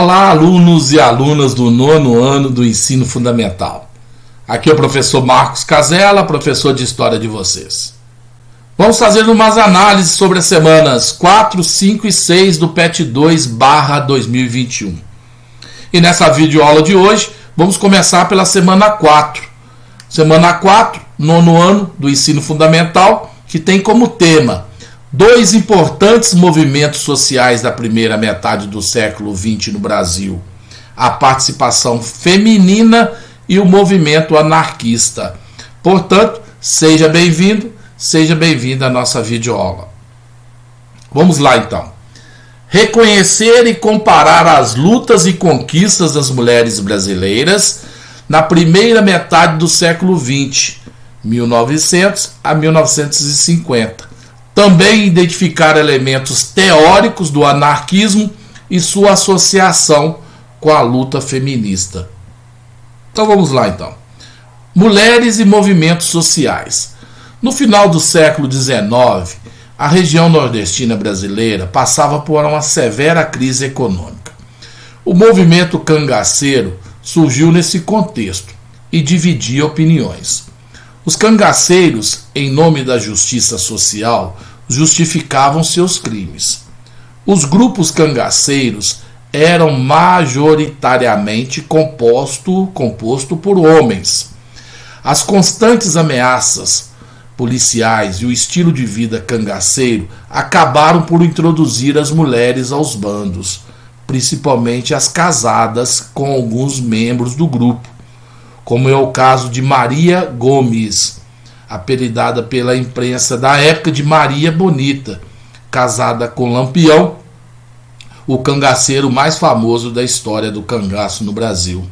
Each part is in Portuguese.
Olá, alunos e alunas do 9º ano do ensino fundamental. Aqui é o professor Marcos Casella, professor de História de vocês. Vamos fazer umas análises sobre as semanas 4, 5 e 6 do PET 2/2021. E nessa videoaula de hoje, vamos começar pela semana 4. Semana 4, 9º ano do ensino fundamental, que tem como tema dois importantes movimentos sociais da primeira metade do século XX no Brasil: a participação feminina e o movimento anarquista. Portanto, seja bem-vindo, seja bem-vinda à nossa videoaula. Vamos lá então. Reconhecer e comparar as lutas e conquistas das mulheres brasileiras na primeira metade do século XX, 1900 a 1950. Também identificar elementos teóricos do anarquismo e sua associação com a luta feminista. Então vamos lá então. Mulheres e movimentos sociais. No final do século XIX, a região nordestina brasileira passava por uma severa crise econômica. O movimento cangaceiro surgiu nesse contexto e dividia opiniões. Os cangaceiros, em nome da justiça social, justificavam seus crimes. Os grupos cangaceiros eram majoritariamente composto por homens. As constantes ameaças policiais e o estilo de vida cangaceiro acabaram por introduzir as mulheres aos bandos, principalmente as casadas com alguns membros do grupo, como é o caso de Maria Gomes, apelidada pela imprensa da época de Maria Bonita, casada com Lampião, o cangaceiro mais famoso da história do cangaço no Brasil.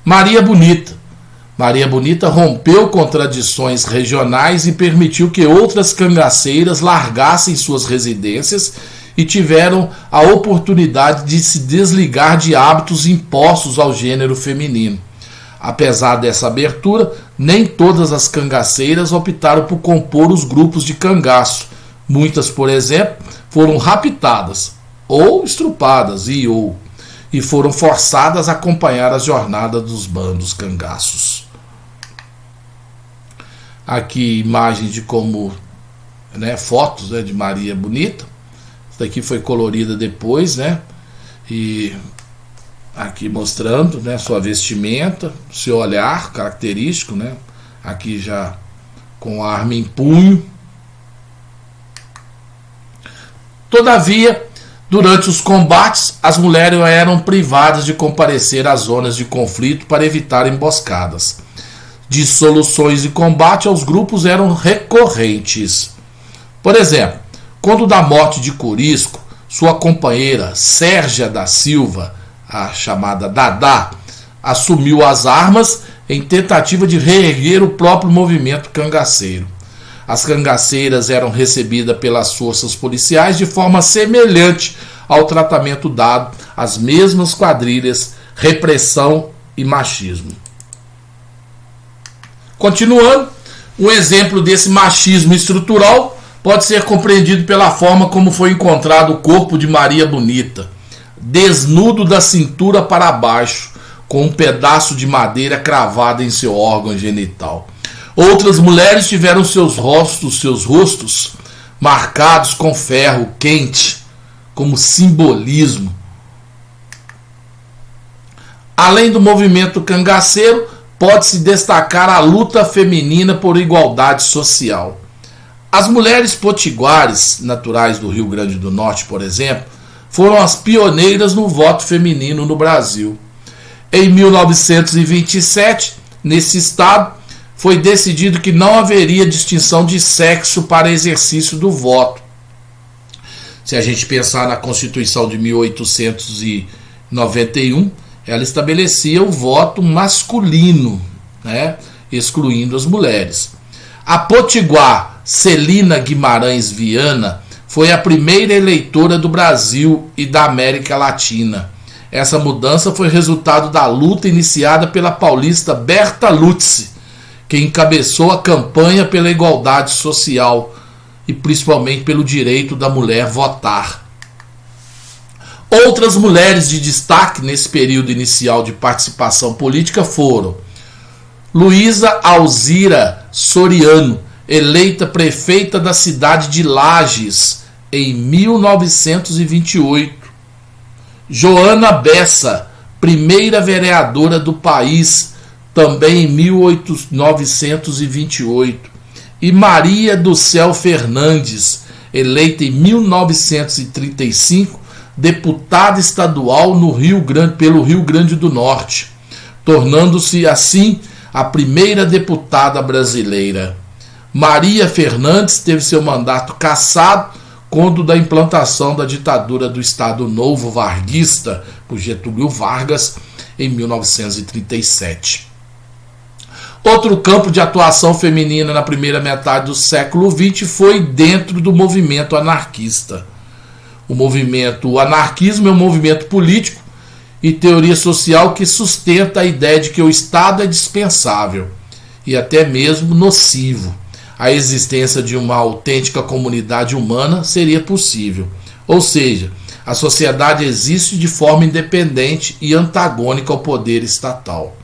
Maria Bonita rompeu com tradições regionais e permitiu que outras cangaceiras largassem suas residências e tiveram a oportunidade de se desligar de hábitos impostos ao gênero feminino. Apesar dessa abertura, nem todas as cangaceiras optaram por compor os grupos de cangaço. Muitas, por exemplo, foram raptadas ou estrupadas e foram forçadas a acompanhar as jornadas dos bandos cangaços. Aqui imagens de como, fotos de Maria Bonita. Isso daqui foi colorida depois, e aqui mostrando sua vestimenta, seu olhar característico, aqui já com a arma em punho. Todavia, durante os combates, as mulheres eram privadas de comparecer às zonas de conflito para evitar emboscadas. Dissoluções de combate aos grupos eram recorrentes. Por exemplo, quando da morte de Corisco, sua companheira Sérgia da Silva, a chamada Dadá, assumiu as armas em tentativa de reerguer o próprio movimento cangaceiro. As cangaceiras eram recebidas pelas forças policiais de forma semelhante ao tratamento dado às mesmas quadrilhas, repressão e machismo. Continuando, um exemplo desse machismo estrutural pode ser compreendido pela forma como foi encontrado o corpo de Maria Bonita, desnudo da cintura para baixo, com um pedaço de madeira cravado em seu órgão genital. Outras mulheres tiveram seus rostos marcados com ferro quente, como simbolismo. Além do movimento cangaceiro, pode-se destacar a luta feminina por igualdade social. As mulheres potiguares, naturais do Rio Grande do Norte, por exemplo, foram as pioneiras no voto feminino no Brasil. Em 1927, nesse estado, foi decidido que não haveria distinção de sexo para exercício do voto. Se a gente pensar na Constituição de 1891, ela estabelecia o voto masculino, excluindo as mulheres. A potiguar Celina Guimarães Viana foi a primeira eleitora do Brasil e da América Latina. Essa mudança foi resultado da luta iniciada pela paulista Berta Lutzi, que encabeçou a campanha pela igualdade social e principalmente pelo direito da mulher votar. Outras mulheres de destaque nesse período inicial de participação política foram Luísa Alzira Soriano, eleita prefeita da cidade de Lages em 1928. Joana Bessa, primeira vereadora do país, também em 1928. E Maria do Céu Fernandes, eleita em 1935, deputada estadual no pelo Rio Grande do Norte, tornando-se assim a primeira deputada brasileira. Maria Fernandes teve seu mandato cassado quando da implantação da ditadura do Estado Novo varguista por Getúlio Vargas em 1937. Outro campo de atuação feminina na primeira metade do século XX foi dentro do movimento anarquista. O anarquismo é um movimento político e teoria social que sustenta a ideia de que o Estado é dispensável e até mesmo nocivo. A existência de uma autêntica comunidade humana seria possível. Ou seja, a sociedade existe de forma independente e antagônica ao poder estatal.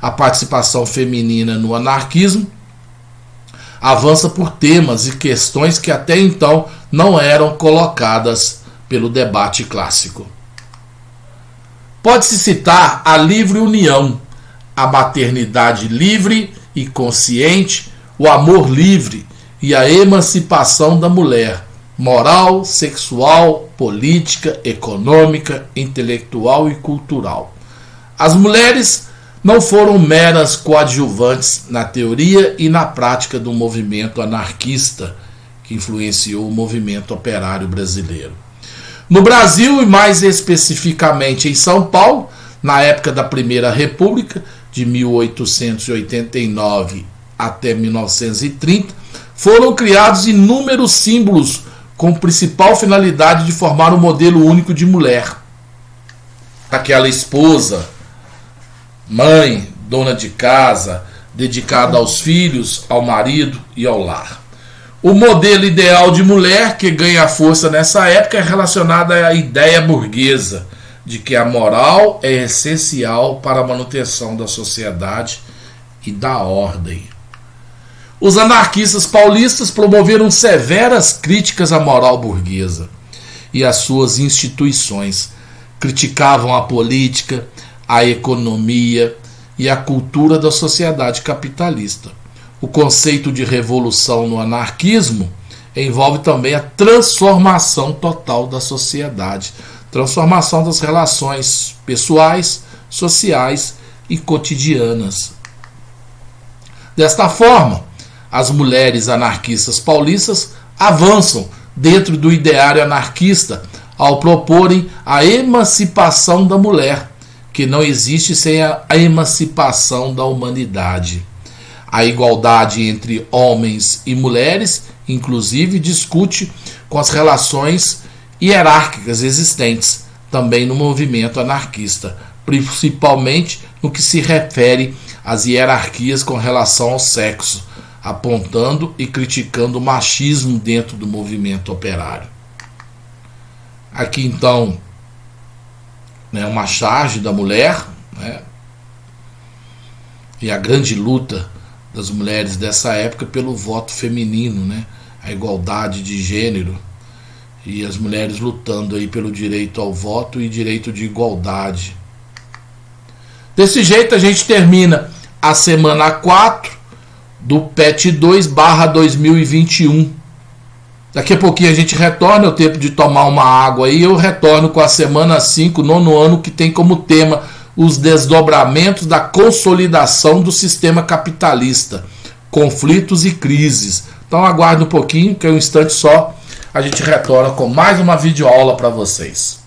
A participação feminina no anarquismo avança por temas e questões que até então não eram colocadas pelo debate clássico. Pode-se citar a livre união, a maternidade livre e consciente, o amor livre e a emancipação da mulher, moral, sexual, política, econômica, intelectual e cultural. As mulheres não foram meras coadjuvantes na teoria e na prática do movimento anarquista que influenciou o movimento operário brasileiro. No Brasil, e mais especificamente em São Paulo, na época da Primeira República, de 1889 até 1930, foram criados inúmeros símbolos com principal finalidade de formar um modelo único de mulher. Aquela esposa, mãe, dona de casa, dedicada aos filhos, ao marido e ao lar. O modelo ideal de mulher que ganha força nessa época é relacionado à ideia burguesa de que a moral é essencial para a manutenção da sociedade e da ordem. Os anarquistas paulistas promoveram severas críticas à moral burguesa e às suas instituições. Criticavam a política, a economia e a cultura da sociedade capitalista. O conceito de revolução no anarquismo envolve também a transformação total da sociedade, transformação das relações pessoais, sociais e cotidianas. Desta forma, as mulheres anarquistas paulistas avançam dentro do ideário anarquista ao proporem a emancipação da mulher, que não existe sem a emancipação da humanidade. A igualdade entre homens e mulheres, inclusive, discute com as relações hierárquicas existentes também no movimento anarquista, principalmente no que se refere às hierarquias com relação ao sexo, apontando e criticando o machismo dentro do movimento operário. Aqui então, uma charge da mulher, e a grande luta das mulheres dessa época pelo voto feminino, a igualdade de gênero, e as mulheres lutando aí pelo direito ao voto e direito de igualdade. Desse jeito a gente termina a semana 4 do PET 2/2021. Daqui a pouquinho a gente retorna, é o tempo de tomar uma água aí, eu retorno com a semana 5, nono ano, que tem como tema os desdobramentos da consolidação do sistema capitalista, conflitos e crises. Então aguarde um pouquinho, que é um instante só, a gente retorna com mais uma videoaula para vocês.